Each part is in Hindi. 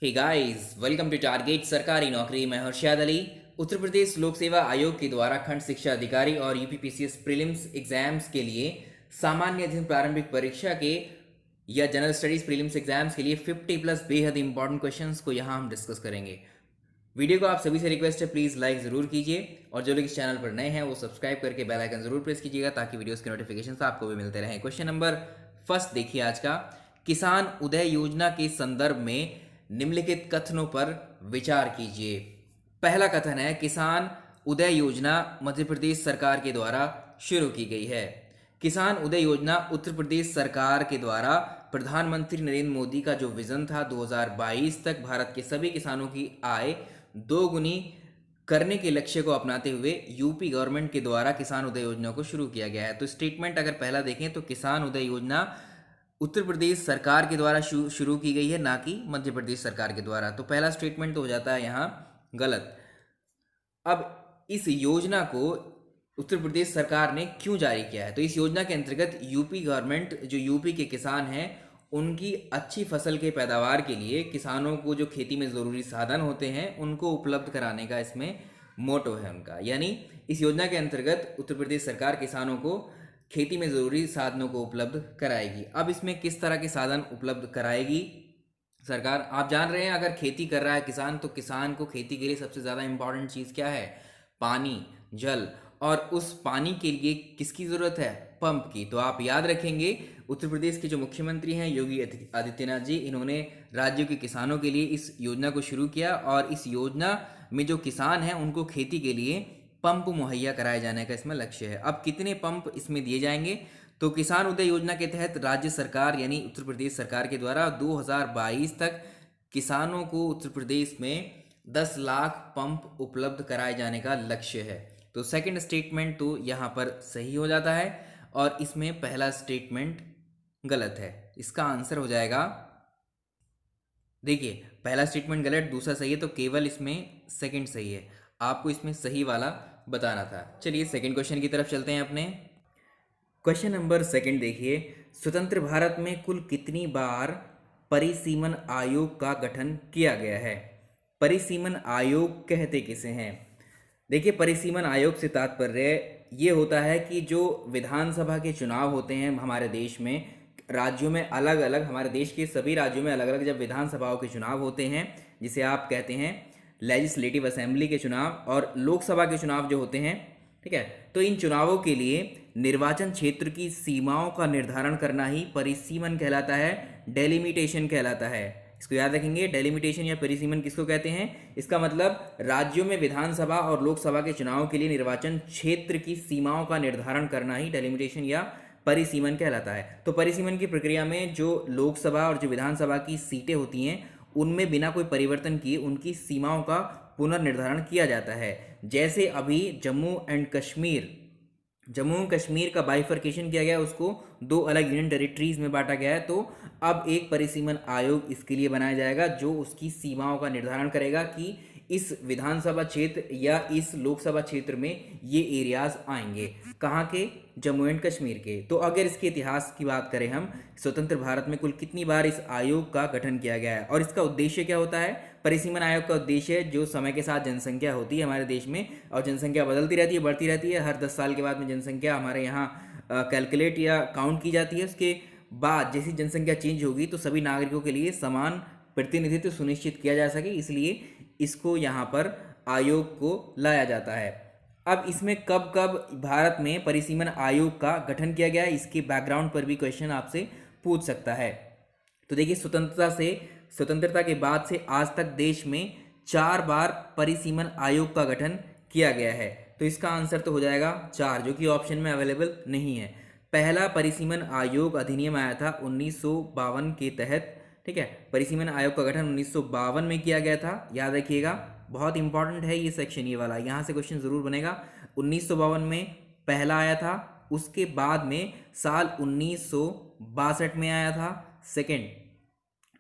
Hey guys, welcome to target सरकारी नौकरी। मैं हर्षद अली। उत्तर प्रदेश लोक सेवा आयोग के द्वारा खंड शिक्षा अधिकारी और यूपीपीसीएस प्रीलिम्स एग्जाम्स के लिए सामान्य अध्ययन प्रारंभिक परीक्षा के या जनरल स्टडीज प्रीलिम्स एग्जाम्स के लिए 50 प्लस बेहद इंपॉर्टेंट क्वेश्चंस को यहाँ हम डिस्कस करेंगे। वीडियो को आप सभी से रिक्वेस्ट है, प्लीज़ लाइक ज़रूर कीजिए और जो लोग इस चैनल पर नए हैं वो सब्सक्राइब करके बेल आइकन ज़रूर प्रेस कीजिएगा ताकि वीडियोस के नोटिफिकेशन आपको भी मिलते रहें। क्वेश्चन नंबर फर्स्ट देखिए आज का। किसान उदय योजना के संदर्भ में निम्नलिखित कथनों पर विचार कीजिए। पहला कथन है, किसान उदय योजना मध्य प्रदेश सरकार के द्वारा शुरू की गई है। किसान उदय योजना उत्तर प्रदेश सरकार के द्वारा प्रधानमंत्री नरेंद्र मोदी का जो विजन था 2022 तक भारत के सभी किसानों की आय दोगुनी करने के लक्ष्य को अपनाते हुए यूपी गवर्नमेंट के द्वारा किसान उदय योजना को शुरू किया गया है। तो स्टेटमेंट अगर पहला देखें तो किसान उदय योजना उत्तर प्रदेश सरकार के द्वारा शुरू की गई है, ना कि मध्य प्रदेश सरकार के द्वारा। तो पहला स्टेटमेंट तो हो जाता है यहाँ गलत। अब इस योजना को उत्तर प्रदेश सरकार ने क्यों जारी किया है? तो इस योजना के अंतर्गत यूपी गवर्नमेंट, जो यूपी के किसान हैं, उनकी अच्छी फसल के पैदावार के लिए किसानों को जो खेती में ज़रूरी साधन होते हैं उनको उपलब्ध कराने का इसमें मोटो है उनका। यानी इस योजना के अंतर्गत उत्तर प्रदेश सरकार किसानों को खेती में ज़रूरी साधनों को उपलब्ध कराएगी। अब इसमें किस तरह के साधन उपलब्ध कराएगी सरकार? आप जान रहे हैं, अगर खेती कर रहा है किसान तो किसान को खेती के लिए सबसे ज़्यादा इंपॉर्टेंट चीज़ क्या है? पानी, जल। और उस पानी के लिए किसकी ज़रूरत है? पंप की। तो आप याद रखेंगे, उत्तर प्रदेश के जो मुख्यमंत्री हैं योगी आदित्यनाथ जी, इन्होंने राज्य के किसानों के लिए इस योजना को शुरू किया और इस योजना में जो किसान हैं उनको खेती के लिए पंप मुहैया कराए जाने का इसमें लक्ष्य है। अब कितने पंप इसमें दिए जाएंगे? तो किसान उदय योजना के तहत राज्य सरकार यानी उत्तर प्रदेश सरकार के द्वारा 2022 तक किसानों को उत्तर प्रदेश में 10 लाख पंप उपलब्ध कराए जाने का लक्ष्य है। तो सेकंड स्टेटमेंट तो यहाँ पर सही हो जाता है और इसमें पहला स्टेटमेंट गलत है। इसका आंसर हो जाएगा, देखिए पहला स्टेटमेंट गलत, दूसरा सही है, तो केवल इसमें सेकंड सही है। आपको इसमें सही वाला बताना था। चलिए सेकंड क्वेश्चन की तरफ चलते हैं अपने। क्वेश्चन नंबर सेकंड देखिए, स्वतंत्र भारत में कुल कितनी बार परिसीमन आयोग का गठन किया गया है? परिसीमन आयोग कहते किसे हैं? देखिए, परिसीमन आयोग से तात्पर्य ये होता है कि जो विधानसभा के चुनाव होते हैं हमारे देश में, राज्यों में अलग अलग, हमारे देश के सभी राज्यों में अलग अलग जब विधानसभाओं के चुनाव होते हैं, जिसे आप कहते हैं लेजिस्लेटिव असेंबली के चुनाव और लोकसभा के चुनाव जो होते हैं, ठीक है, तो इन चुनावों के लिए निर्वाचन क्षेत्र की सीमाओं का निर्धारण करना ही परिसीमन कहलाता है, डेलिमिटेशन कहलाता है। इसको याद रखेंगे, डेलिमिटेशन या परिसीमन किसको कहते हैं? इसका मतलब राज्यों में विधानसभा और लोकसभा के चुनाव के लिए निर्वाचन क्षेत्र की सीमाओं का निर्धारण करना ही डेलिमिटेशन या परिसीमन कहलाता है। तो परिसीमन की प्रक्रिया में जो लोकसभा और जो विधानसभा की सीटें होती हैं उनमें बिना कोई परिवर्तन किए उनकी सीमाओं का पुनर्निर्धारण किया जाता है। जैसे अभी जम्मू कश्मीर का बाइफर्केशन किया गया, उसको दो अलग यूनियन टेरिटरीज में बांटा गया है, तो अब एक परिसीमन आयोग इसके लिए बनाया जाएगा जो उसकी सीमाओं का निर्धारण करेगा कि इस विधानसभा क्षेत्र या इस लोकसभा क्षेत्र में ये एरियाज आएंगे। कहाँ के? जम्मू एंड कश्मीर के। तो अगर इसके इतिहास की बात करें हम, स्वतंत्र भारत में कुल कितनी बार इस आयोग का गठन किया गया है और इसका उद्देश्य क्या होता है? परिसीमन आयोग का उद्देश्य, जो समय के साथ जनसंख्या होती है हमारे देश में और जनसंख्या बदलती रहती है, बढ़ती रहती है, हर 10 साल के बाद में जनसंख्या हमारे यहाँ कैलकुलेट या काउंट की जाती है। उसके बाद जैसी जनसंख्या चेंज होगी तो सभी नागरिकों के लिए समान प्रतिनिधित्व सुनिश्चित किया जा सके, इसलिए इसको यहाँ पर आयोग को लाया जाता है। अब इसमें कब कब भारत में परिसीमन आयोग का गठन किया गया है, इसके बैकग्राउंड पर भी क्वेश्चन आपसे पूछ सकता है। तो देखिए, स्वतंत्रता के बाद से आज तक देश में 4 बार परिसीमन आयोग का गठन किया गया है। तो इसका आंसर तो हो जाएगा 4, जो कि ऑप्शन में अवेलेबल नहीं है। पहला परिसीमन आयोग अधिनियम आया था 1952 के तहत, ठीक है। परिसीमन आयोग का गठन 1952 में किया गया था, याद रखिएगा, बहुत इंपॉर्टेंट है ये सेक्शन, ये वाला, यहाँ से क्वेश्चन जरूर बनेगा। 1952 में पहला आया था, उसके बाद में साल 1962 में आया था सेकंड,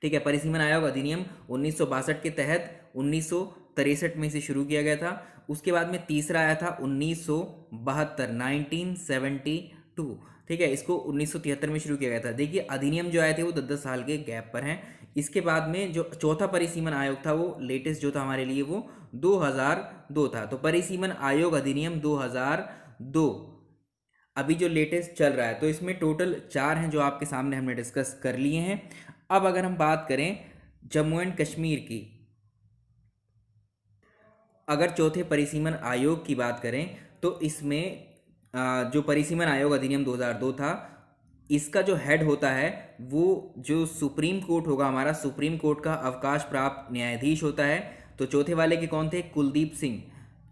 ठीक है। परिसीमन आयोग अधिनियम 1962 के तहत 1963 में से शुरू किया गया था। उसके बाद में तीसरा आया था 1972, 1972, ठीक है। इसको 1973 में शुरू किया गया था। देखिए, अधिनियम जो आए थे वो 10-10 साल के गैप पर हैं, इसके बाद में जो चौथा परिसीमन आयोग था वो लेटेस्ट जो था हमारे लिए वो 2002 था। तो परिसीमन आयोग अधिनियम 2002 अभी जो लेटेस्ट चल रहा है। तो इसमें टोटल 4 हैं जो आपके सामने हमने डिस्कस कर लिए हैं। अब अगर हम बात करें जम्मू एंड कश्मीर की, अगर चौथे परिसीमन आयोग की बात करें तो इसमें जो परिसीमन आयोग अधिनियम 2002 था, इसका जो हेड होता है वो जो सुप्रीम कोर्ट होगा हमारा, सुप्रीम कोर्ट का अवकाश प्राप्त न्यायाधीश होता है। तो चौथे वाले के कौन थे? कुलदीप सिंह।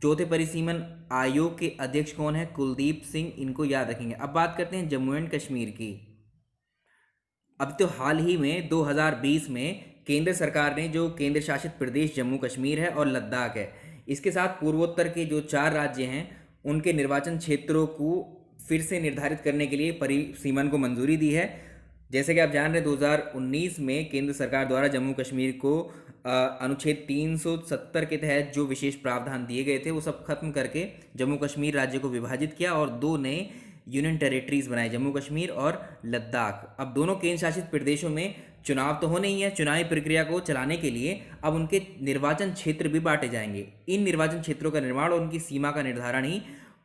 चौथे परिसीमन आयोग के अध्यक्ष कौन है? कुलदीप सिंह। इनको याद रखेंगे। अब बात करते हैं जम्मू एंड कश्मीर की। अब तो हाल ही में 2020 में केंद्र सरकार ने जो केंद्र शासित प्रदेश जम्मू कश्मीर है और लद्दाख है, इसके साथ पूर्वोत्तर के जो 4 राज्य हैं उनके निर्वाचन क्षेत्रों को फिर से निर्धारित करने के लिए परिसीमन को मंजूरी दी है। जैसे कि आप जान रहे हैं 2019 में केंद्र सरकार द्वारा जम्मू कश्मीर को अनुच्छेद 370 के तहत जो विशेष प्रावधान दिए गए थे वो सब खत्म करके जम्मू कश्मीर राज्य को विभाजित किया और 2 नए यूनियन टेरिटरीज बनाए, जम्मू कश्मीर और लद्दाख। अब दोनों केंद्र शासित प्रदेशों में चुनाव तो होने ही है। चुनावी प्रक्रिया को चलाने के लिए अब उनके निर्वाचन क्षेत्र भी बांटे जाएंगे। इन निर्वाचन क्षेत्रों का निर्माण और उनकी सीमा का निर्धारण ही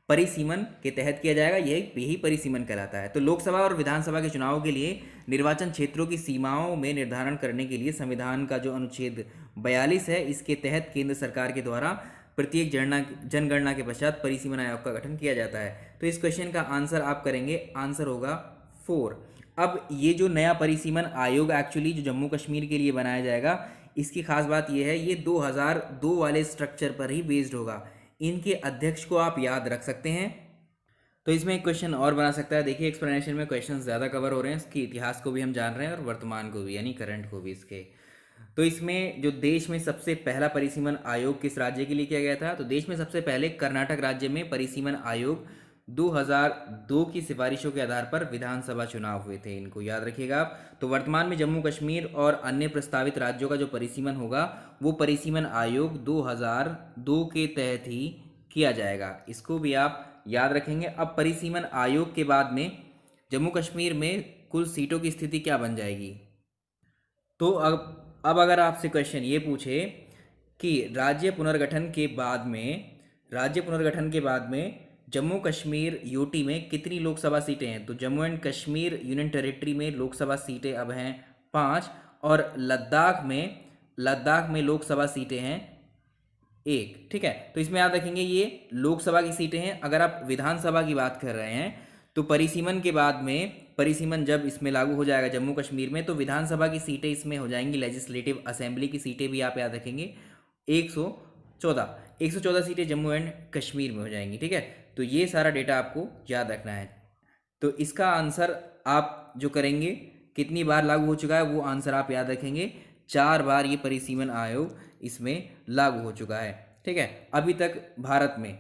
परिसीमन के तहत किया जाएगा। यही परिसीमन कहलाता है। तो लोकसभा और विधानसभा के चुनावों के लिए निर्वाचन क्षेत्रों की सीमाओं में निर्धारण करने के लिए संविधान का जो अनुच्छेद 42 है, इसके तहत केंद्र सरकार के द्वारा प्रत्येक जनगणना के पश्चात परिसीमन आयोग का गठन किया जाता है। तो इस क्वेश्चन का आंसर आप करेंगे, आंसर होगा 4। अब ये जो नया परिसीमन आयोग एक्चुअली जो जम्मू कश्मीर के लिए बनाया जाएगा, इसकी खास बात यह है ये 2002 वाले स्ट्रक्चर पर ही बेस्ड होगा। इनके अध्यक्ष को आप याद रख सकते हैं। तो इसमें एक क्वेश्चन और बना सकता है। देखिए एक्सप्लेनेशन में क्वेश्चन ज़्यादा कवर हो रहे हैं, इसके इतिहास को भी हम जान रहे हैं और वर्तमान को भी, यानी करंट को भी इसके। तो इसमें जो देश में सबसे पहला परिसीमन आयोग किस राज्य के लिए किया गया था? तो देश में सबसे पहले कर्नाटक राज्य में परिसीमन आयोग 2002 की सिफारिशों के आधार पर विधानसभा चुनाव हुए थे। इनको याद रखिएगा आप। तो वर्तमान में जम्मू कश्मीर और अन्य प्रस्तावित राज्यों का जो परिसीमन होगा वो परिसीमन आयोग 2002 के तहत ही किया जाएगा। इसको भी आप याद रखेंगे। अब परिसीमन आयोग के बाद में जम्मू कश्मीर में कुल सीटों की स्थिति क्या बन जाएगी? तो अब अगर आपसे क्वेश्चन ये पूछे कि राज्य पुनर्गठन के बाद में जम्मू कश्मीर यूटी में कितनी लोकसभा सीटें हैं? तो Jammu and Kashmir union territory में लोकसभा सीटें अब हैं 5 और लद्दाख में लोकसभा सीटें हैं 1। ठीक है, तो इसमें याद रखेंगे ये लोकसभा की सीटें हैं। अगर आप विधानसभा की बात कर रहे हैं तो परिसीमन के बाद में, परिसीमन जब इसमें लागू हो जाएगा जम्मू कश्मीर में, तो विधानसभा की सीटें इसमें हो जाएंगी, लेजिस्लेटिव असेंबली की सीटें भी आप याद रखेंगे 114 सीटें जम्मू एंड कश्मीर में हो जाएंगी। ठीक है, तो ये सारा डेटा आपको याद रखना है। तो इसका आंसर आप जो करेंगे कितनी बार लागू हो चुका है वो आंसर आप याद रखेंगे। 4 बार ये परिसीमन आयोग इसमें लागू हो चुका है। ठीक है, अभी तक भारत में।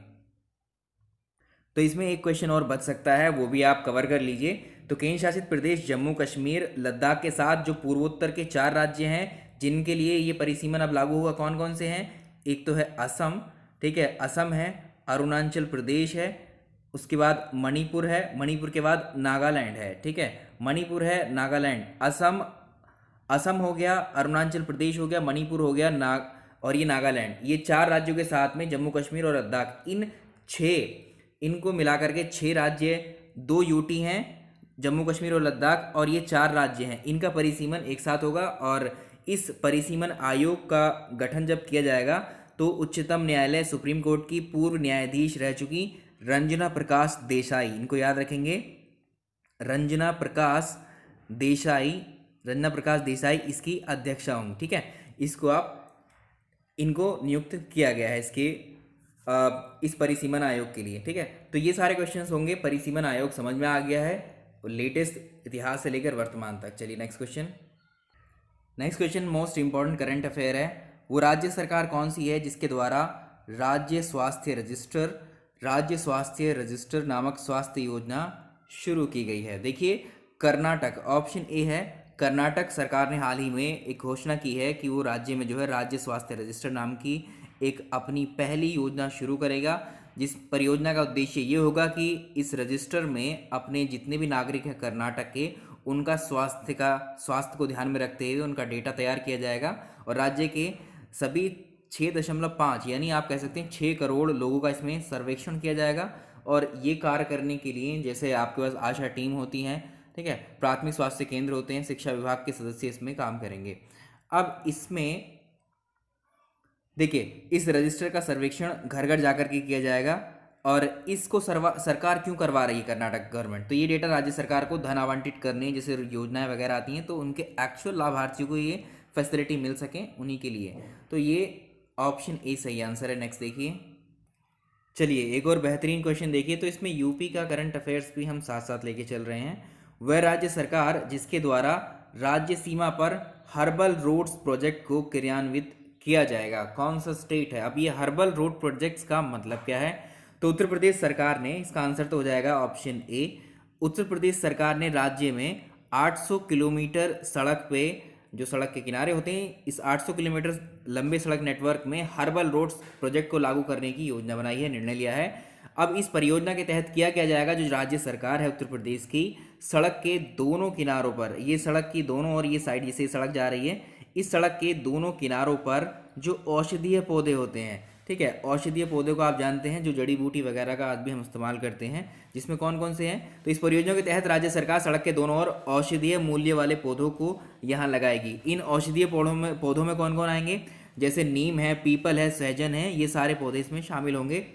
तो इसमें एक क्वेश्चन और बच सकता है, वो भी आप कवर कर लीजिए। तो केंद्र शासित प्रदेश जम्मू कश्मीर लद्दाख के साथ जो पूर्वोत्तर के 4 राज्य हैं जिनके लिए ये परिसीमन अब लागू होगा, कौन कौन से हैं? एक तो है असम। ठीक है, असम है, अरुणाचल प्रदेश है, उसके बाद मणिपुर है, मणिपुर के बाद नागालैंड है। ठीक है, मणिपुर है, नागालैंड, असम हो गया, अरुणाचल प्रदेश हो गया, मणिपुर हो गया, और ये नागालैंड। ये 4 राज्यों के साथ में जम्मू कश्मीर और लद्दाख, इनको मिलाकर के 6 राज्य, 2 यूटी हैं जम्मू कश्मीर और लद्दाख, और ये 4 राज्य हैं, इनका परिसीमन एक साथ होगा। और इस परिसीमन आयोग का गठन जब किया जाएगा तो उच्चतम न्यायालय सुप्रीम कोर्ट की पूर्व न्यायाधीश रह चुकी रंजना प्रकाश देसाई, इनको याद रखेंगे, रंजना प्रकाश देसाई इसकी अध्यक्षा होंगी। ठीक है, इनको नियुक्त किया गया है इस परिसीमन आयोग के लिए। ठीक है, तो ये सारे क्वेश्चंस होंगे। परिसीमन आयोग समझ में आ गया है लेटेस्ट इतिहास से लेकर वर्तमान तक। चलिए next question most important current affair है। वो राज्य सरकार कौन सी है जिसके द्वारा राज्य स्वास्थ्य रजिस्टर नामक स्वास्थ्य योजना शुरू की गई है? देखिए कर्नाटक, ऑप्शन ए है। कर्नाटक सरकार ने हाल ही में एक घोषणा की है कि वो राज्य में जो है राज्य स्वास्थ्य रजिस्टर नाम की एक अपनी पहली योजना शुरू करेगा, जिस परियोजना का उद्देश्य ये होगा कि इस रजिस्टर में अपने जितने भी नागरिक हैं कर्नाटक के, उनका स्वास्थ्य को ध्यान में रखते हुए उनका डेटा तैयार किया जाएगा और राज्य के सभी 6.5 यानी आप कह सकते हैं 6 करोड़ लोगों का इसमें सर्वेक्षण किया जाएगा। और ये कार्य करने के लिए जैसे आपके पास आशा टीम होती हैं, ठीक है, प्राथमिक स्वास्थ्य केंद्र होते हैं, शिक्षा विभाग के सदस्य इसमें काम करेंगे। अब इसमें देखिए इस रजिस्टर का सर्वेक्षण घर घर जाकर के किया जाएगा और इसको सरकार क्यों करवा रही है कर्नाटक गवर्नमेंट, तो ये डेटा राज्य सरकार को धन आवंटित करने जैसे योजनाएं वगैरह आती हैं तो उनके एक्चुअल लाभार्थियों को ये फैसिलिटी मिल सके उन्हीं के लिए। तो ये ऑप्शन ए सही आंसर है। नेक्स्ट देखिए, चलिए एक और बेहतरीन क्वेश्चन देखिए। तो इसमें यूपी का करंट अफेयर्स भी हम साथ साथ लेके चल रहे हैं। वह राज्य सरकार जिसके द्वारा राज्य सीमा पर हर्बल रोड्स प्रोजेक्ट को क्रियान्वित किया जाएगा, कौन सा स्टेट है। अब ये हर्बल रोड प्रोजेक्ट्स का मतलब क्या है, तो उत्तर प्रदेश सरकार ने, इसका आंसर तो हो जाएगा ऑप्शन ए। उत्तर प्रदेश सरकार ने राज्य में 800 किलोमीटर सड़क पे, जो सड़क के किनारे होते हैं, इस 800 किलोमीटर लंबे सड़क नेटवर्क में हर्बल रोड्स प्रोजेक्ट को लागू करने की योजना बनाई है, निर्णय लिया है। अब इस परियोजना के तहत किया जाएगा, जो राज्य सरकार है उत्तर प्रदेश की, सड़क के दोनों किनारों पर, ये सड़क की दोनों और ये साइड जिसे सड़क जा रही है, इस सड़क के दोनों किनारों पर जो औषधीय पौधे होते हैं, ठीक है, औषधीय पौधे को आप जानते हैं जो जड़ी बूटी वगैरह का आज भी हम इस्तेमाल करते हैं, जिसमें कौन कौन से हैं, तो इस परियोजना के तहत राज्य सरकार सड़क के दोनों ओर औषधीय मूल्य वाले पौधों को यहाँ लगाएगी। इन औषधीय पौधों में कौन कौन आएंगे, जैसे नीम है, पीपल है, सहजन है, ये सारे पौधे इसमें शामिल होंगे।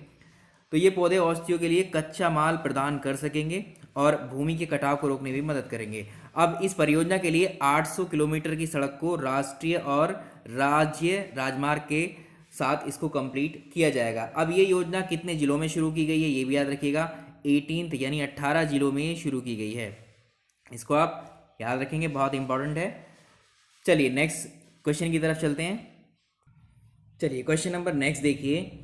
तो ये पौधे औषधियों के लिए कच्चा माल प्रदान कर सकेंगे और भूमि के कटाव को रोकने में भी मदद करेंगे। अब इस परियोजना के लिए 800 किलोमीटर की सड़क को राष्ट्रीय और राज्य राजमार्ग के साथ इसको कंप्लीट किया जाएगा। अब ये योजना कितने जिलों में शुरू की गई है, ये भी याद रखिएगा, 18 यानी 18 जिलों में शुरू की गई है। इसको आप याद रखेंगे, बहुत इंपॉर्टेंट है। चलिए नेक्स्ट क्वेश्चन की तरफ चलते हैं। चलिए क्वेश्चन नंबर नेक्स्ट देखिए।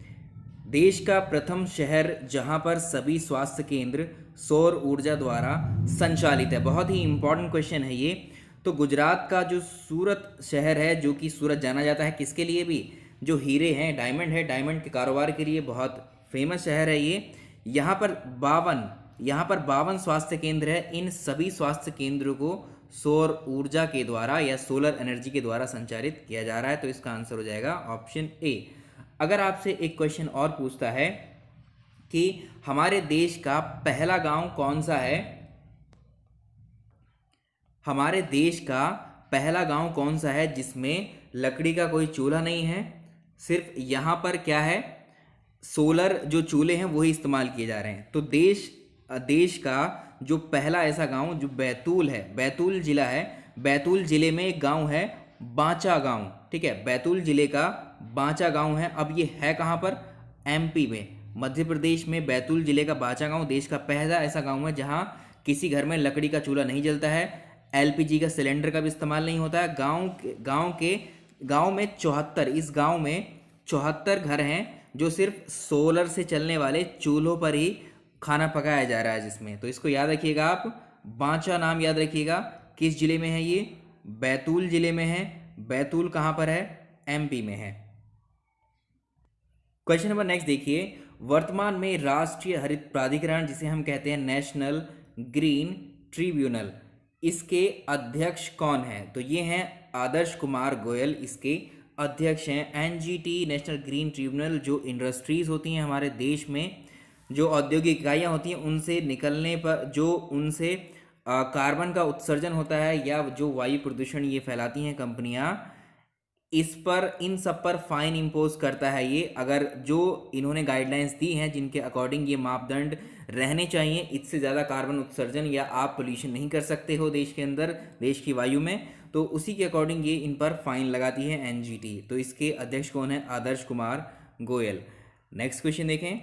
देश का प्रथम शहर जहां पर सभी स्वास्थ्य केंद्र सौर ऊर्जा द्वारा संचालित है, बहुत ही इंपॉर्टेंट क्वेश्चन है ये। तो गुजरात का जो सूरत शहर है, जो कि सूरत जाना जाता है किसके लिए भी, जो हीरे हैं, डायमंड है, डायमंड के कारोबार के लिए बहुत फेमस शहर है ये। यहाँ पर 52 स्वास्थ्य केंद्र है। इन सभी स्वास्थ्य केंद्रों को सौर ऊर्जा के द्वारा या सोलर एनर्जी के द्वारा संचालित किया जा रहा है। तो इसका आंसर हो जाएगा ऑप्शन ए। अगर आपसे एक क्वेश्चन और पूछता है कि हमारे देश का पहला गांव कौन सा है, हमारे देश का पहला गांव कौन सा है जिसमें लकड़ी का कोई चूल्हा नहीं है, सिर्फ यहाँ पर क्या है, सोलर जो चूल्हे हैं वही इस्तेमाल किए जा रहे हैं। तो देश का जो पहला ऐसा गांव जो बैतूल है, बैतूल जिला है, बैतूल जिले में एक गांव है बांचा गांव, ठीक है, बैतूल जिले का बांचा गांव है। अब ये है कहाँ पर, एमपी में, मध्य प्रदेश में बैतूल जिले का बांचा गांव देश का पहला ऐसा गांव है जहां किसी घर में लकड़ी का चूल्हा नहीं जलता है, एलपीजी का सिलेंडर का भी इस्तेमाल नहीं होता है। गांव में 74 घर हैं जो सिर्फ सोलर से चलने वाले चूल्हों पर ही खाना पकाया जा रहा है जिसमें। तो इसको याद रखिएगा आप, बांचा नाम याद रखिएगा, किस जिले में है ये, बैतूल जिले में है। बैतूल कहाँ पर है, एमपी में है। क्वेश्चन नंबर नेक्स्ट देखिए। वर्तमान में राष्ट्रीय हरित प्राधिकरण, जिसे हम कहते हैं नेशनल ग्रीन ट्रिब्यूनल, इसके अध्यक्ष कौन हैं, तो ये हैं आदर्श कुमार गोयल, इसके अध्यक्ष हैं। एनजीटी नेशनल ग्रीन ट्रिब्यूनल जो इंडस्ट्रीज होती हैं हमारे देश में, जो औद्योगिक इकाइयाँ होती हैं, उनसे निकलने पर जो उनसे कार्बन का उत्सर्जन होता है या जो वायु प्रदूषण ये फैलाती हैं कंपनियां, इस पर, इन सब पर फाइन इम्पोज करता है ये। अगर जो इन्होंने गाइडलाइंस दी हैं जिनके अकॉर्डिंग ये मापदंड रहने चाहिए, इससे ज़्यादा कार्बन उत्सर्जन या आप पोल्यूशन नहीं कर सकते हो देश के अंदर, देश की वायु में, तो उसी के अकॉर्डिंग ये इन पर फाइन लगाती है एनजीटी। तो इसके अध्यक्ष कौन है, आदर्श कुमार गोयल। नेक्स्ट क्वेश्चन देखें।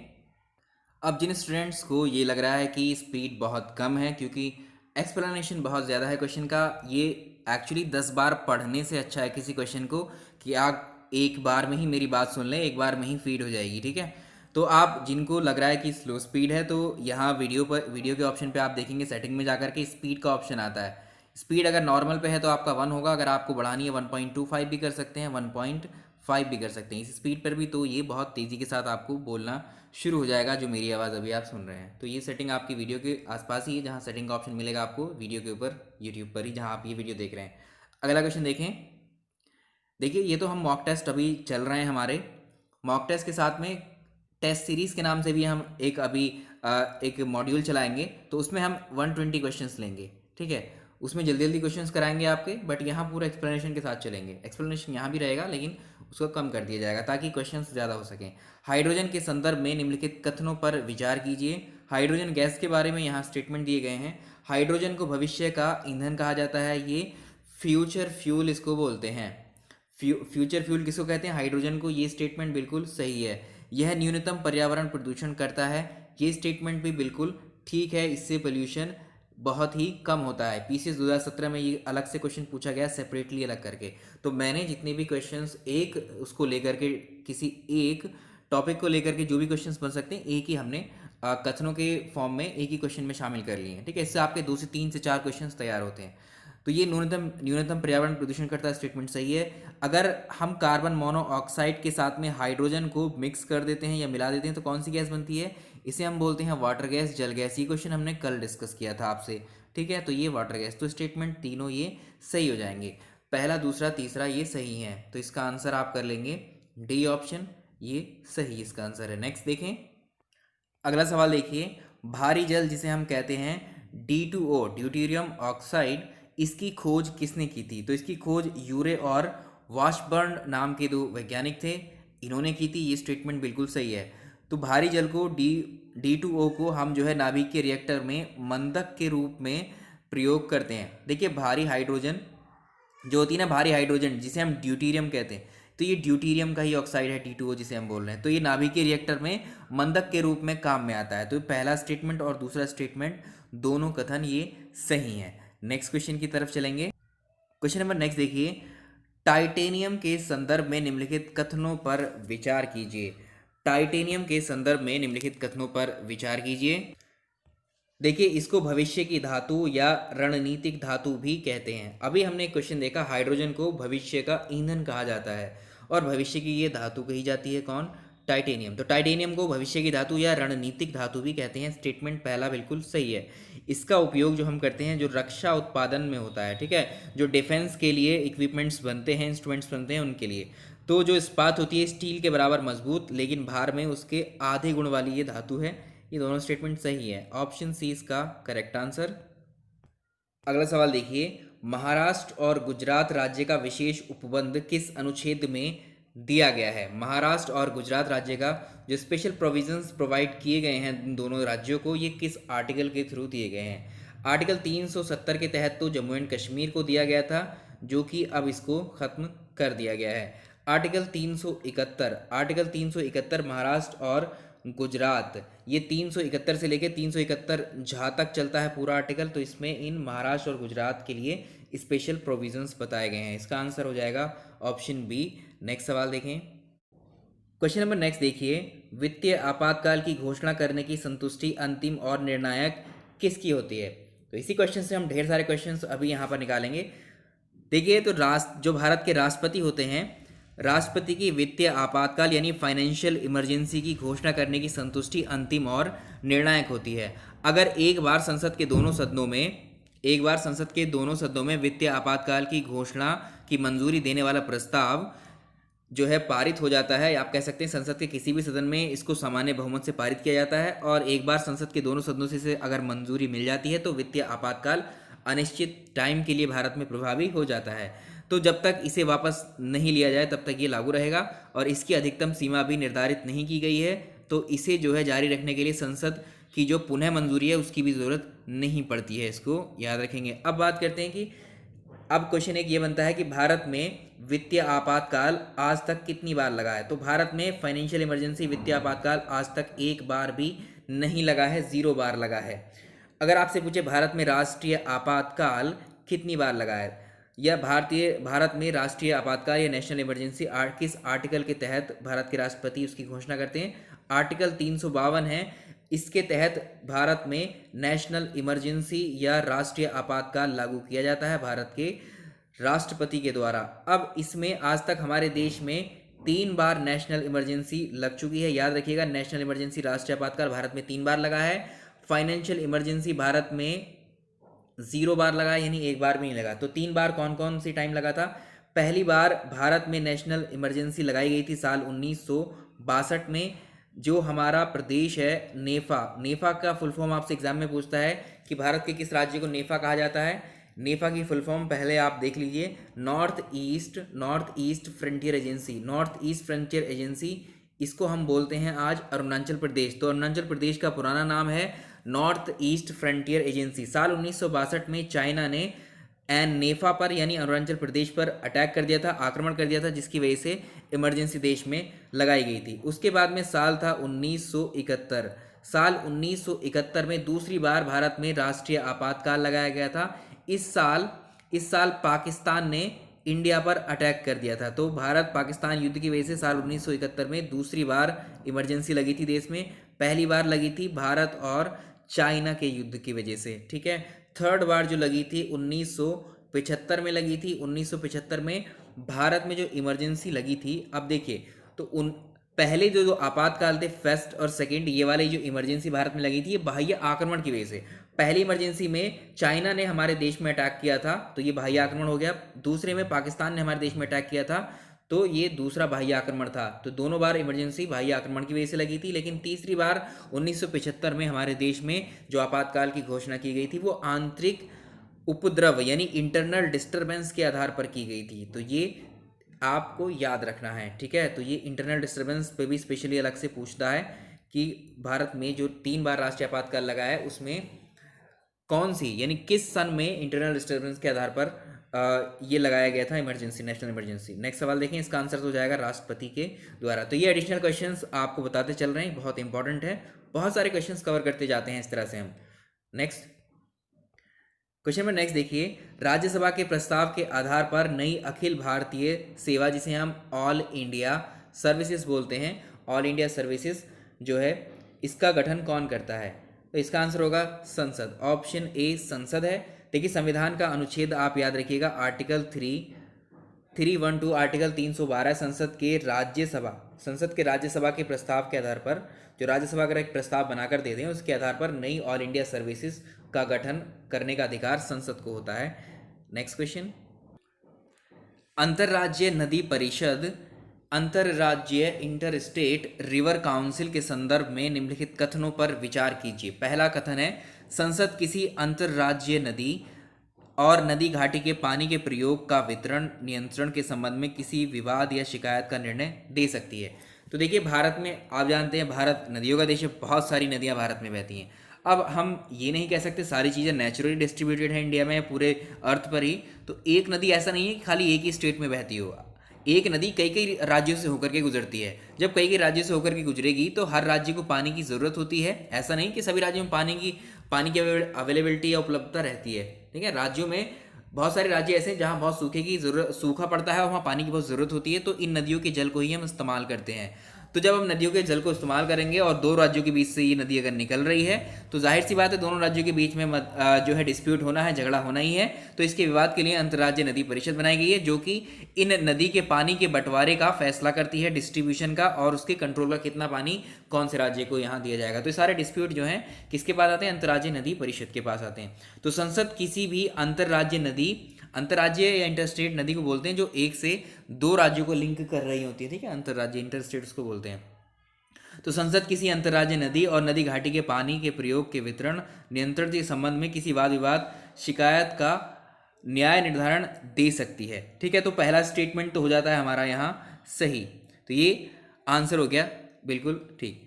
अब जिन स्टूडेंट्स को ये लग रहा है कि स्पीड बहुत कम है क्योंकि एक्सप्लेनेशन बहुत ज़्यादा है क्वेश्चन का, ये एक्चुअली 10 बार पढ़ने से अच्छा है किसी क्वेश्चन को कि आप एक बार में ही मेरी बात सुन लें, एक बार में ही फीड हो जाएगी, ठीक है। तो आप जिनको लग रहा है कि स्लो स्पीड है, तो यहाँ वीडियो के ऑप्शन पे आप देखेंगे, सेटिंग में जाकर के स्पीड का ऑप्शन आता है। स्पीड अगर नॉर्मल पे है तो आपका 1 होगा, अगर आपको बढ़ानी है 1.25 भी कर सकते हैं, 1.5 5 भी कर सकते हैं। इस स्पीड पर भी तो ये बहुत तेज़ी के साथ आपको बोलना शुरू हो जाएगा, जो मेरी आवाज़ अभी आप सुन रहे हैं। तो ये सेटिंग आपकी वीडियो के आसपास ही है, जहाँ सेटिंग का ऑप्शन मिलेगा आपको वीडियो के ऊपर, यूट्यूब पर ही, जहाँ आप ये वीडियो देख रहे हैं। अगला क्वेश्चन देखें। देखिए ये तो हम मॉक टेस्ट अभी चल रहे हैं हमारे। मॉक टेस्ट के साथ में टेस्ट सीरीज़ के नाम से भी हम एक अभी एक मॉड्यूल चलाएंगे, तो उसमें हम 120 क्वेश्चंस लेंगे, ठीक है। उसमें जल्दी जल्दी क्वेश्चंस कराएंगे आपके, बट यहाँ पूरा एक्सप्लेनेशन के साथ चलेंगे। एक्सप्लेनेशन यहाँ भी रहेगा, लेकिन उसको कम कर दिया जाएगा ताकि क्वेश्चंस ज़्यादा हो सकें। हाइड्रोजन के संदर्भ में निम्नलिखित कथनों पर विचार कीजिए। हाइड्रोजन गैस के बारे में यहाँ स्टेटमेंट दिए गए हैं। हाइड्रोजन को भविष्य का ईंधन कहा जाता है, ये फ्यूचर फ्यूल इसको बोलते हैं। फ्यूचर फ्यूल किसको कहते हैं? हाइड्रोजन को। ये स्टेटमेंट बिल्कुल सही है। यह न्यूनतम पर्यावरण प्रदूषण करता है, ये स्टेटमेंट भी बिल्कुल ठीक है। इससे पोल्यूशन बहुत ही कम होता है। पीसीएस 2017 में ये अलग से क्वेश्चन पूछा गया, सेपरेटली अलग करके। तो मैंने जितने भी क्वेश्चंस एक उसको लेकर के, किसी एक टॉपिक को लेकर के जो भी क्वेश्चंस बन सकते हैं, एक ही हमने कथनों के फॉर्म में एक ही क्वेश्चन में शामिल कर लिए हैं, ठीक है। इससे आपके 2 से 3 से 4 क्वेश्चंस तैयार होते हैं। तो ये न्यूनतम पर्यावरण प्रदूषण करता स्टेटमेंट सही है। अगर हम कार्बन मोनोऑक्साइड के साथ में हाइड्रोजन को मिक्स कर देते हैं या मिला देते हैं तो कौन सी गैस बनती है? इसे हम बोलते हैं वाटर गैस, जल गैस। ये क्वेश्चन हमने कल डिस्कस किया था आपसे, ठीक है। तो ये वाटर गैस, तो स्टेटमेंट तीनों ये सही हो जाएंगे। पहला, दूसरा, तीसरा ये सही है। तो इसका आंसर आप कर लेंगे डी ऑप्शन, ये सही इसका आंसर है। नेक्स्ट देखें। अगला सवाल देखिए। भारी जल जिसे हम कहते हैं D2O, ड्यूटीरियम ऑक्साइड, इसकी खोज किसने की थी? तो इसकी खोज यूरे और वाशबर्न नाम के 2 वैज्ञानिक थे, इन्होंने की थी। ये स्टेटमेंट बिल्कुल सही है। तो भारी जल को D2O को हम जो है नाभिक के रिएक्टर में मंदक के रूप में प्रयोग करते हैं। देखिए भारी हाइड्रोजन जो होती है ना, भारी हाइड्रोजन जिसे हम ड्यूटीरियम कहते हैं, तो ये ड्यूटीरियम का ही ऑक्साइड है D2O जिसे हम बोल रहे हैं। तो ये नाभिक के रिएक्टर में मंदक के रूप में काम में आता है। तो पहला स्टेटमेंट और दूसरा स्टेटमेंट दोनों कथन ये सही हैं। नेक्स्ट क्वेश्चन की तरफ चलेंगे। क्वेश्चन नंबर नेक्स्ट देखिए। टाइटेनियम के संदर्भ में निम्नलिखित कथनों पर विचार कीजिए। टाइटेनियम के संदर्भ में निम्नलिखित कथनों पर विचार कीजिए। देखिए इसको भविष्य की धातु या रणनीतिक धातु भी कहते हैं। अभी हमने एक क्वेश्चन देखा, हाइड्रोजन को भविष्य का ईंधन कहा जाता है और भविष्य की ये धातु कही जाती है कौन? टाइटेनियम। तो टाइटेनियम को भविष्य की धातु या रणनीतिक धातु भी कहते हैं। स्टेटमेंट पहला बिल्कुल सही है। इसका उपयोग जो हम करते हैं जो रक्षा उत्पादन में होता है, ठीक है, जो डिफेंस के लिए इक्विपमेंट्स बनते हैं, इंस्ट्रूमेंट्स बनते हैं उनके लिए। तो जो इस्पात होती है स्टील के बराबर मजबूत, लेकिन भार में उसके आधे गुण वाली ये धातु है। ये दोनों स्टेटमेंट सही है। ऑप्शन सी इसका करेक्ट आंसर। अगला सवाल देखिए। महाराष्ट्र और गुजरात राज्य का विशेष उपबंध किस अनुच्छेद में दिया गया है? महाराष्ट्र और गुजरात राज्य का जो स्पेशल प्रोविजंस प्रोवाइड किए गए हैं इन दोनों राज्यों को, ये किस आर्टिकल के थ्रू दिए गए हैं? आर्टिकल 370 के तहत तो जम्मू एंड कश्मीर को दिया गया था, जो कि अब इसको खत्म कर दिया गया है। आर्टिकल 371 महाराष्ट्र और गुजरात, ये 371 से लेके 371 जहाँ तक चलता है पूरा आर्टिकल। तो इसमें इन महाराष्ट्र और गुजरात के लिए स्पेशल प्रोविजंस बताए गए हैं। इसका आंसर हो जाएगा ऑप्शन बी। नेक्स्ट सवाल देखें। क्वेश्चन नंबर नेक्स्ट देखिए। वित्तीय आपातकाल की घोषणा करने की संतुष्टि अंतिम और निर्णायक किसकी होती है? तो इसी क्वेश्चन से हम ढेर सारे क्वेश्चंस अभी यहाँ पर निकालेंगे। देखिए तो जो भारत के राष्ट्रपति होते हैं, राष्ट्रपति की वित्तीय आपातकाल यानी फाइनेंशियल इमरजेंसी की घोषणा करने की संतुष्टि अंतिम और निर्णायक होती है। अगर एक बार संसद के दोनों सदनों में वित्तीय आपातकाल की घोषणा की मंजूरी देने वाला प्रस्ताव जो है पारित हो जाता है, आप कह सकते हैं संसद के किसी भी सदन में इसको सामान्य बहुमत से पारित किया जाता है, और एक बार संसद के दोनों सदनों से अगर मंजूरी मिल जाती है तो वित्तीय आपातकाल अनिश्चित टाइम के लिए भारत में प्रभावी हो जाता है। तो जब तक इसे वापस नहीं लिया जाए तब तक ये लागू रहेगा, और इसकी अधिकतम सीमा भी निर्धारित नहीं की गई है। तो इसे जो है जारी रखने के लिए संसद की जो पुनः मंजूरी है उसकी भी ज़रूरत नहीं पड़ती है, इसको याद रखेंगे। अब बात करते हैं कि अब क्वेश्चन एक ये बनता है कि भारत में वित्तीय आपातकाल आज तक कितनी बार लगा है? तो भारत में फाइनेंशियल इमरजेंसी वित्तीय आपातकाल आज तक एक बार भी नहीं लगा है, 0 बार लगा है। अगर आपसे पूछे भारत में राष्ट्रीय आपातकाल कितनी बार लगा है, या भारत में राष्ट्रीय आपातकाल या नेशनल इमरजेंसी किस आर्टिकल के तहत भारत के राष्ट्रपति उसकी घोषणा करते हैं? आर्टिकल 352 है। इसके तहत भारत में नेशनल इमरजेंसी या राष्ट्रीय आपातकाल लागू किया जाता है भारत के राष्ट्रपति के द्वारा। अब इसमें आज तक हमारे देश में 3 बार नेशनल इमरजेंसी लग चुकी है, याद रखिएगा। नेशनल इमरजेंसी, राष्ट्रीय आपातकाल भारत में 3 बार लगा है। फाइनेंशियल इमरजेंसी भारत में 0 बार लगा है, यानी 1 बार भी नहीं लगा। तो 3 बार कौन कौन सी टाइम लगा था? पहली बार भारत में नेशनल इमरजेंसी लगाई गई थी साल 1962 में। जो हमारा प्रदेश है नेफा, नेफा का फुल फॉर्म आपसे एग्जाम में पूछता है कि भारत के किस राज्य को नेफा कहा जाता है। नेफा की फुल फॉर्म पहले आप देख लीजिए, north east frontier agency, north east frontier agency. इसको हम बोलते हैं आज अरुणाचल प्रदेश। तो अरुणाचल प्रदेश का पुराना नाम है नॉर्थ ईस्ट फ्रंटियर एजेंसी। साल 1962 में चाइना ने नेफा पर यानी अरुणाचल प्रदेश पर अटैक कर दिया था, आक्रमण कर दिया था, जिसकी वजह से इमरजेंसी देश में लगाई गई थी। उसके बाद में साल था 1971। साल 1971 में दूसरी बार भारत में राष्ट्रीय आपातकाल लगाया गया था। इस साल पाकिस्तान ने इंडिया पर अटैक कर दिया था। तो भारत पाकिस्तान युद्ध की वजह से साल 1971 में दूसरी बार इमरजेंसी लगी थी देश में। पहली बार लगी थी भारत और चाइना के युद्ध की वजह से, ठीक है। थर्ड बार जो लगी थी 1975 में लगी थी। 1975 में भारत में जो इमरजेंसी लगी थी, अब देखिए, तो उन पहले जो आपातकाल थे फर्स्ट और सेकंड, ये वाली जो इमरजेंसी भारत में लगी थी, ये बाह्य आक्रमण की वजह से। पहली इमरजेंसी में चाइना ने हमारे देश में अटैक किया था, तो ये बाह्य आक्रमण हो गया। दूसरे में पाकिस्तान ने हमारे देश में अटैक किया था, तो ये दूसरा बाह्य आक्रमण था। तो दोनों बार इमरजेंसी बाह्य आक्रमण की वजह से लगी थी। लेकिन तीसरी बार 1975 में हमारे देश में जो आपातकाल की घोषणा की गई थी, वो आंतरिक उपद्रव यानी इंटरनल डिस्टरबेंस के आधार पर की गई थी। तो ये आपको याद रखना है, ठीक है। तो ये इंटरनल डिस्टरबेंस पे भी स्पेशली अलग से पूछता है कि भारत में जो 3 बार राष्ट्रीय आपातकाल लगा है, उसमें कौन सी यानी किस सन में इंटरनल डिस्टरबेंस के आधार पर ये लगाया गया था इमरजेंसी, नेशनल इमरजेंसी। नेक्स्ट सवाल देखें, इसका आंसर हो जाएगा राष्ट्रपति के द्वारा। तो ये एडिशनल क्वेश्चंस आपको बताते चल रहे हैं, बहुत इंपॉर्टेंट है। बहुत सारे क्वेश्चंस कवर करते जाते हैं इस तरह से हम। नेक्स्ट क्वेश्चन में नेक्स्ट देखिए, राज्यसभा के प्रस्ताव के आधार पर नई अखिल भारतीय सेवा, जिसे हम ऑल इंडिया सर्विसेज बोलते हैं, ऑल इंडिया सर्विसेज जो है, इसका गठन कौन करता है? तो इसका आंसर होगा संसद। ऑप्शन ए संसद है। देखिए, संविधान का अनुच्छेद आप याद रखिएगा, आर्टिकल 312, आर्टिकल 312, संसद के राज्यसभा के प्रस्ताव के आधार पर, जो राज्यसभा अगर एक प्रस्ताव बनाकर देते हैं, उसके आधार पर नई ऑल इंडिया सर्विसेज का गठन करने का अधिकार संसद को होता है। नेक्स्ट क्वेश्चन, अंतर्राज्यीय नदी परिषद, अंतर्राज्यीय इंटर स्टेट रिवर काउंसिल के संदर्भ में निम्नलिखित कथनों पर विचार कीजिए। पहला कथन है, संसद किसी अंतर्राज्यीय नदी और नदी घाटी के पानी के प्रयोग का वितरण नियंत्रण के संबंध में किसी विवाद या शिकायत का निर्णय दे सकती है। तो देखिए, भारत में आप जानते हैं, भारत नदियों का देश है, बहुत सारी नदियां भारत में बहती हैं। अब हम ये नहीं कह सकते सारी चीज़ें नेचुरली डिस्ट्रीब्यूटेड हैं इंडिया में, पूरे अर्थ पर ही। तो एक नदी ऐसा नहीं है कि खाली एक ही स्टेट में बहती हो। एक नदी कई कई राज्यों से होकर के गुजरती है। जब कई कई राज्यों से होकर के गुजरेगी, तो हर राज्य को पानी की ज़रूरत होती है। ऐसा नहीं कि सभी राज्यों में पानी की अवेलेबिलिटी या उपलब्धता रहती है, ठीक है। राज्यों में बहुत सारे राज्य ऐसे हैं जहाँ बहुत सूखा पड़ता है और वहाँ पानी की बहुत ज़रूरत होती है। तो इन नदियों के जल को ही हम इस्तेमाल करते हैं। तो जब हम नदियों के जल को इस्तेमाल करेंगे और दो राज्यों के बीच से ये नदी अगर निकल रही है, तो जाहिर सी बात है दोनों राज्यों के बीच में जो है डिस्प्यूट होना है, झगड़ा होना ही है। तो इसके विवाद के लिए अंतर्राज्यीय नदी परिषद बनाई गई है, जो कि इन नदी के पानी के बंटवारे का फैसला करती है, डिस्ट्रीब्यूशन का, और उसके कंट्रोल का, कितना पानी कौन से राज्य को यहाँ दिया जाएगा। तो ये सारे डिस्प्यूट जो हैं किसके पास आते हैं? अंतर्राज्यीय नदी परिषद के पास आते हैं। तो संसद किसी भी अंतर्राज्यीय या इंटरस्टेट नदी को बोलते हैं जो एक से दो राज्यों को लिंक कर रही होती है, ठीक है। अंतर्राज्यीय इंटरस्टेट उसको बोलते हैं। तो संसद किसी अंतर्राज्यीय नदी और नदी घाटी के पानी के प्रयोग के वितरण नियंत्रण के संबंध में किसी वाद विवाद शिकायत का न्याय निर्धारण दे सकती है, ठीक है। तो पहला स्टेटमेंट तो हो जाता है हमारा यहाँ सही। तो ये आंसर हो गया बिल्कुल ठीक।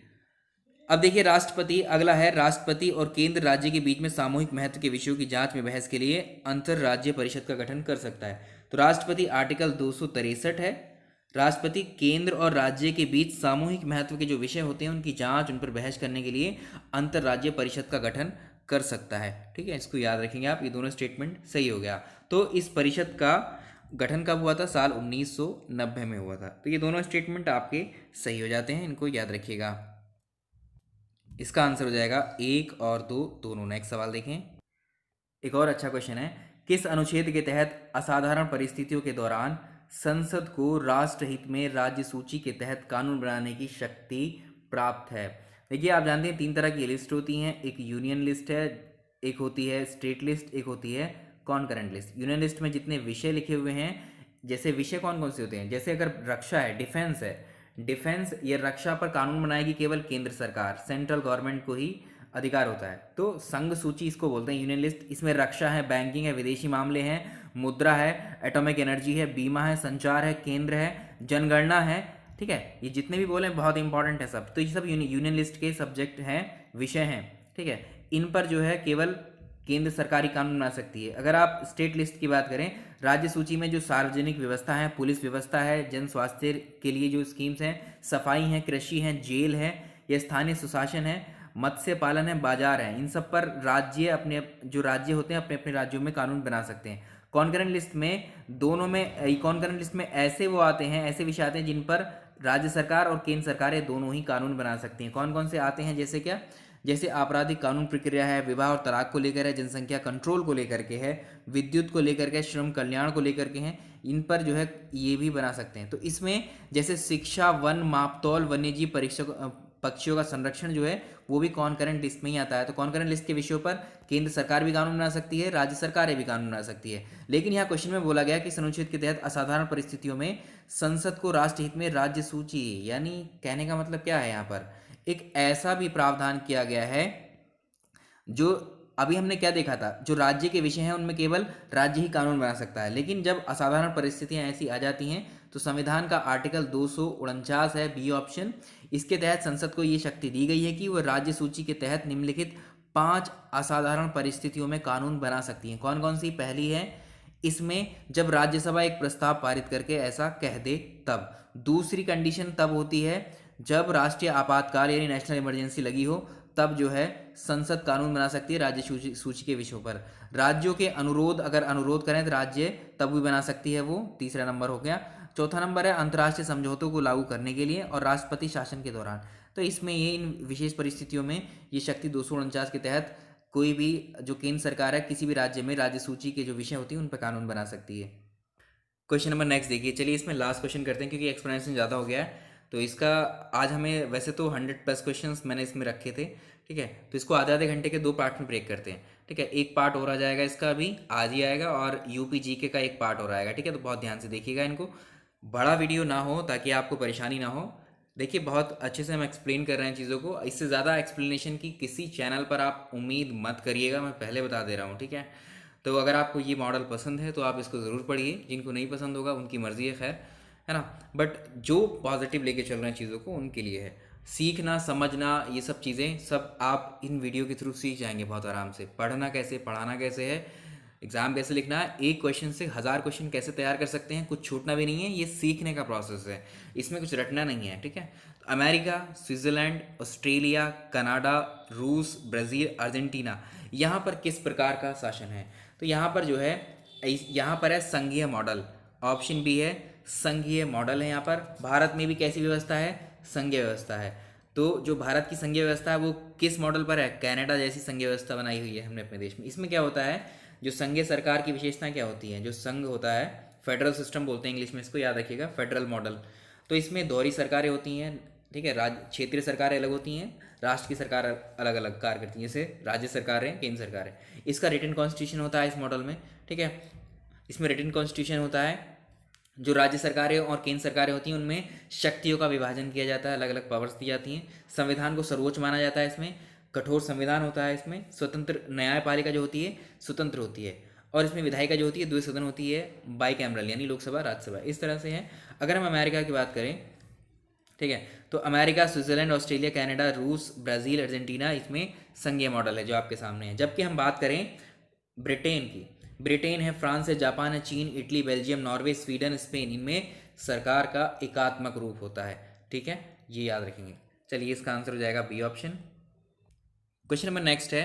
अब देखिए राष्ट्रपति, अगला है, राष्ट्रपति और केंद्र राज्य के बीच में सामूहिक महत्व के विषयों की जांच में बहस के लिए अंतर्राज्यीय परिषद का गठन कर सकता है। तो राष्ट्रपति आर्टिकल 263 है, राष्ट्रपति केंद्र और राज्य के बीच सामूहिक महत्व के जो विषय होते हैं उनकी जांच, उन पर बहस करने के लिए अंतर्राज्यीय परिषद का गठन कर सकता है, ठीक है। इसको याद रखेंगे आप, ये दोनों स्टेटमेंट सही हो गया। तो इस परिषद का गठन कब हुआ था? साल 1990 में हुआ था। तो ये दोनों स्टेटमेंट आपके सही हो जाते हैं, इनको याद रखिएगा। इसका आंसर हो जाएगा 1 और 2 दोनों। नेक्स्ट सवाल देखें, एक और अच्छा क्वेश्चन है, किस अनुच्छेद के तहत असाधारण परिस्थितियों के दौरान संसद को राष्ट्र हित में राज्य सूची के तहत कानून बनाने की शक्ति प्राप्त है। देखिए, आप जानते हैं 3 तरह की लिस्ट होती हैं, एक यूनियन लिस्ट है, एक होती है स्टेट लिस्ट, एक होती है कॉन्करेंट लिस्ट। यूनियन लिस्ट में जितने विषय लिखे हुए हैं, जैसे विषय कौन कौन से होते हैं, जैसे अगर रक्षा है, डिफेंस है, डिफेंस या रक्षा पर कानून बनाएगी केवल केंद्र सरकार, सेंट्रल गवर्नमेंट को ही अधिकार होता है। तो संघ सूची इसको बोलते हैं यूनियन लिस्ट। इसमें रक्षा है, बैंकिंग है, विदेशी मामले हैं, मुद्रा है, एटॉमिक एनर्जी है, बीमा है, संचार है, केंद्र है, जनगणना है। ठीक है, ये जितने भी बोले बहुत इंपॉर्टेंट है सब। तो ये सब यूनियन लिस्ट के सब्जेक्ट हैं, विषय हैं। ठीक है, इन पर जो है केवल केंद्र सरकारी कानून बना सकती है। अगर आप स्टेट लिस्ट की बात करें, राज्य सूची में जो सार्वजनिक व्यवस्था है, पुलिस व्यवस्था है, जन स्वास्थ्य के लिए जो स्कीम्स हैं, सफाई है, कृषि है, जेल है या स्थानीय सुशासन है, मत्स्य पालन है, बाजार है, इन सब पर राज्य अपने जो राज्य होते हैं अपने अपने राज्यों में कानून बना सकते हैं। कॉन्करेंट लिस्ट में दोनों में, कॉन्करेंट लिस्ट में ऐसे वो आते हैं, ऐसे विषय आते हैं जिन पर राज्य सरकार और केंद्र सरकारें दोनों ही कानून बना सकती हैं। कौन कौन से आते हैं, जैसे क्या, जैसे आपराधिक कानून प्रक्रिया है, विवाह और तलाक को लेकर है, जनसंख्या कंट्रोल को लेकर के है, विद्युत को लेकर के, श्रम कल्याण को लेकर के हैं, इन पर जो है ये भी बना सकते हैं। तो इसमें जैसे शिक्षा, वन, मापतौल, वन्यजीव पक्षियों का संरक्षण जो है वो भी कॉन्करेंट लिस्ट में ही आता है। तो कॉन्करेंट लिस्ट के विषयों पर केंद्र सरकार भी कानून बना सकती है, राज्य सरकारें भी कानून बना सकती है। लेकिन यहाँ क्वेश्चन में बोला गया कि इस अनुच्छेद के तहत असाधारण परिस्थितियों में संसद को राष्ट्रहित में राज्य सूची, यानी कहने का मतलब क्या है, यहाँ पर एक ऐसा भी प्रावधान किया गया है जो अभी हमने क्या देखा था, जो राज्य के विषय हैं उनमें केवल राज्य ही कानून बना सकता है। लेकिन जब असाधारण परिस्थितियां ऐसी आ जाती हैं तो संविधान का आर्टिकल 249 है, बी ऑप्शन, इसके तहत संसद को ये शक्ति दी गई है कि वह राज्य सूची के तहत निम्नलिखित 5 असाधारण परिस्थितियों में कानून बना सकती है। कौन कौन सी? पहली है, इसमें जब राज्यसभा एक प्रस्ताव पारित करके ऐसा कह दे तब। दूसरी कंडीशन तब होती है जब राष्ट्रीय आपातकाल यानी नेशनल इमरजेंसी लगी हो, तब जो है संसद कानून बना सकती है राज्य सूची के विषयों पर। राज्यों के अनुरोध, अगर अनुरोध करें तो राज्य तब भी बना सकती है वो, तीसरा नंबर हो गया। चौथा नंबर है अंतर्राष्ट्रीय समझौतों को लागू करने के लिए और राष्ट्रपति शासन के दौरान। तो इसमें ये इन विशेष परिस्थितियों में ये शक्ति 249 के तहत कोई भी जो केंद्र सरकार है किसी भी राज्य में राज्य सूची के जो विषय होती है उन पर कानून बना सकती है। क्वेश्चन नंबर नेक्स्ट देखिए। चलिए इसमें लास्ट क्वेश्चन करते हैं क्योंकि एक्सप्लेनेशन ज़्यादा हो गया है। तो इसका आज हमें वैसे तो 100+ क्वेश्चंस मैंने इसमें रखे थे, ठीक है, तो इसको आधे आधे घंटे के 2 पार्ट में ब्रेक करते हैं, ठीक है। एक पार्ट और आ जाएगा इसका, अभी आज ही आएगा, और यूपी जीके का एक पार्ट और आएगा, ठीक है। तो बहुत ध्यान से देखिएगा इनको, बड़ा वीडियो ना हो ताकि आपको परेशानी ना हो। देखिए बहुत अच्छे से हम एक्सप्लेन कर रहे हैं चीज़ों को, इससे ज़्यादा एक्सप्लेनेशन की किसी चैनल पर आप उम्मीद मत करिएगा, मैं पहले बता दे रहा हूँ, ठीक है। तो अगर आपको ये मॉडल पसंद है तो आप इसको ज़रूर पढ़िए, जिनको नहीं पसंद होगा उनकी मर्ज़ी है, खैर, है ना। बट जो पॉजिटिव लेके चल रहे हैं चीज़ों को उनके लिए है। सीखना, समझना, ये सब चीज़ें सब आप इन वीडियो के थ्रू सीख जाएंगे बहुत आराम से। पढ़ना कैसे, पढ़ाना कैसे है, एग्ज़ाम कैसे लिखना है, एक क्वेश्चन से 1000 क्वेश्चन कैसे तैयार कर सकते हैं, कुछ छूटना भी नहीं है, ये सीखने का प्रोसेस है, इसमें कुछ रटना नहीं है, ठीक है। तो अमेरिका, स्विट्ज़रलैंड, ऑस्ट्रेलिया, कनाडा, रूस, ब्राज़ील, अर्जेंटीना, यहाँ पर किस प्रकार का शासन है? तो यहाँ पर जो है, यहाँ पर है संघीय मॉडल, ऑप्शन बी है संघीय मॉडल है। यहाँ पर भारत में भी कैसी व्यवस्था है? संघीय व्यवस्था है। तो जो भारत की संघीय व्यवस्था है वो किस मॉडल पर है? कनाडा जैसी संघीय व्यवस्था बनाई हुई है हमने अपने देश में। इसमें क्या होता है, जो संघीय सरकार की विशेषताएं क्या होती हैं, जो संघ होता है, फेडरल सिस्टम बोलते हैं इंग्लिश में इसको, याद रखिएगा, फेडरल मॉडल। तो इसमें दोहरी सरकारें होती हैं, ठीक है, राज्य क्षेत्रीय सरकारें अलग होती हैं, राष्ट्र की सरकार अलग अलग कार्य करती हैं, जैसे राज्य सरकार है, केंद्र सरकार है। इसका रिटन कॉन्स्टिट्यूशन होता है इस मॉडल में, ठीक है। इसमें रिटन कॉन्स्टिट्यूशन होता है, जो राज्य सरकारें और केंद्र सरकारें होती हैं उनमें शक्तियों का विभाजन किया जाता है, अलग अलग पावर्स दी जाती हैं। संविधान को सर्वोच्च माना जाता है, इसमें कठोर संविधान होता है, इसमें स्वतंत्र न्यायपालिका जो होती है स्वतंत्र होती है, और इसमें विधायिका जो होती है द्विसदन होती है, बाईकैमरल यानी लोकसभा राज्यसभा, इस तरह से है। अगर हम अमेरिका की बात करें, ठीक है, तो अमेरिका, स्विट्जरलैंड, ऑस्ट्रेलिया, कनाडा, रूस, ब्राज़ील, अर्जेंटीना, इसमें संघीय मॉडल है जो आपके सामने है। जबकि हम बात करें ब्रिटेन की, ब्रिटेन है, फ्रांस है, जापान है, चीन, Italy, Belgium, Norway, Sweden, Spain, इनमें सरकार का एकात्मक रूप होता है, ठीक है, ये याद रखेंगे। चलिए इसका आंसर हो जाएगा B option. Question number next है,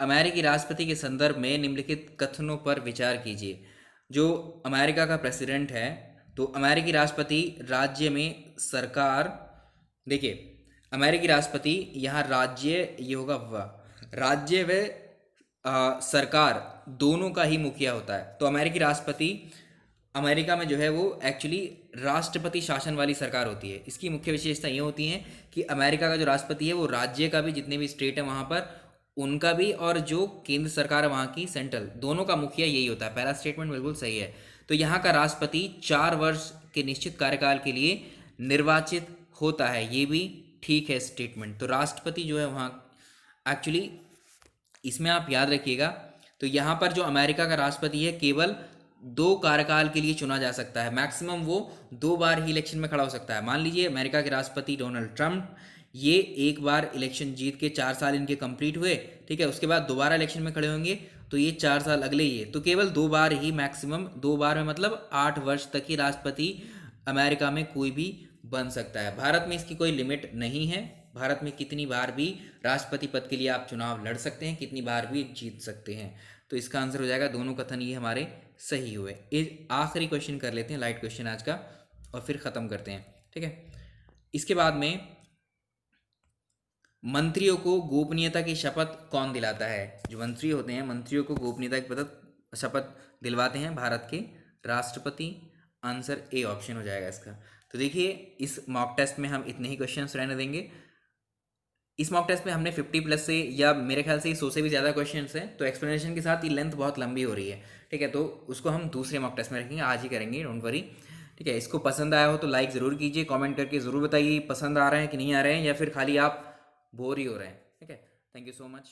अमेरिकी राष्ट्रपति के संदर्भ में निम्नलिखित कथनों पर विचार कीजिए। जो अमेरिका का प्रेसिडेंट है, तो अमेरिकी राष्ट्रपति राज्य में सरकार, देखिए अमेरिकी राष्ट्रपति, यहाँ राज्य ये होगा राज्य व सरकार दोनों का ही मुखिया होता है। तो अमेरिकी राष्ट्रपति अमेरिका में जो है वो एक्चुअली राष्ट्रपति शासन वाली सरकार होती है। इसकी मुख्य विशेषता ये होती है कि अमेरिका का जो राष्ट्रपति है वो राज्य का भी, जितने भी स्टेट है वहाँ पर उनका भी, और जो केंद्र सरकार है वहाँ की सेंट्रल, दोनों का मुखिया यही होता है। पहला स्टेटमेंट बिल्कुल सही है। तो यहाँ का राष्ट्रपति 4 वर्ष के निश्चित कार्यकाल के लिए निर्वाचित होता है, ये भी ठीक है स्टेटमेंट। तो राष्ट्रपति जो है वहाँ एक्चुअली, इसमें आप याद रखिएगा, तो यहाँ पर जो अमेरिका का राष्ट्रपति है केवल 2 कार्यकाल के लिए चुना जा सकता है। मैक्सिमम वो 2 बार ही इलेक्शन में खड़ा हो सकता है। मान लीजिए अमेरिका के राष्ट्रपति डोनाल्ड ट्रंप, ये एक बार इलेक्शन जीत के 4 साल इनके कंप्लीट हुए, ठीक है, उसके बाद दोबारा इलेक्शन में खड़े होंगे तो ये 4 साल अगले ही है, तो केवल 2 बार ही, मैक्सिमम 2 बार में मतलब 8 वर्ष तक ही राष्ट्रपति अमेरिका में कोई भी बन सकता है। भारत में इसकी कोई लिमिट नहीं है। भारत में कितनी बार भी राष्ट्रपति पद के लिए आप चुनाव लड़ सकते हैं, कितनी बार भी जीत सकते हैं। तो इसका आंसर हो जाएगा, दोनों कथन ये हमारे सही हुए। आखिरी क्वेश्चन कर लेते हैं, लाइट क्वेश्चन आज का, और फिर ख़त्म करते हैं, ठीक है। इसके बाद में मंत्रियों को गोपनीयता की शपथ कौन दिलाता है? जो मंत्री होते हैं, मंत्रियों को गोपनीयता की शपथ दिलवाते हैं भारत के राष्ट्रपति। आंसर ए ऑप्शन हो जाएगा इसका। तो देखिए, इस मॉक टेस्ट में हम इतने ही क्वेश्चंस रहने देंगे। इस मॉक टेस्ट में हमने 50 प्लस से, या मेरे ख्याल से 100 से भी ज़्यादा क्वेश्चंस हैं, तो एक्सप्लेनेशन के साथ ये लेंथ बहुत लंबी हो रही है, ठीक है। तो उसको हम दूसरे मॉक टेस्ट में रखेंगे, आज ही करेंगे, डोंट वरी, ठीक है। इसको पसंद आया हो तो लाइक ज़रूर कीजिए, कमेंट करके ज़रूर बताइए पसंद आ रहे हैं कि नहीं आ रहे हैं, या फिर खाली आप बोर ही हो रहे हैं, ठीक है। Thank you so much.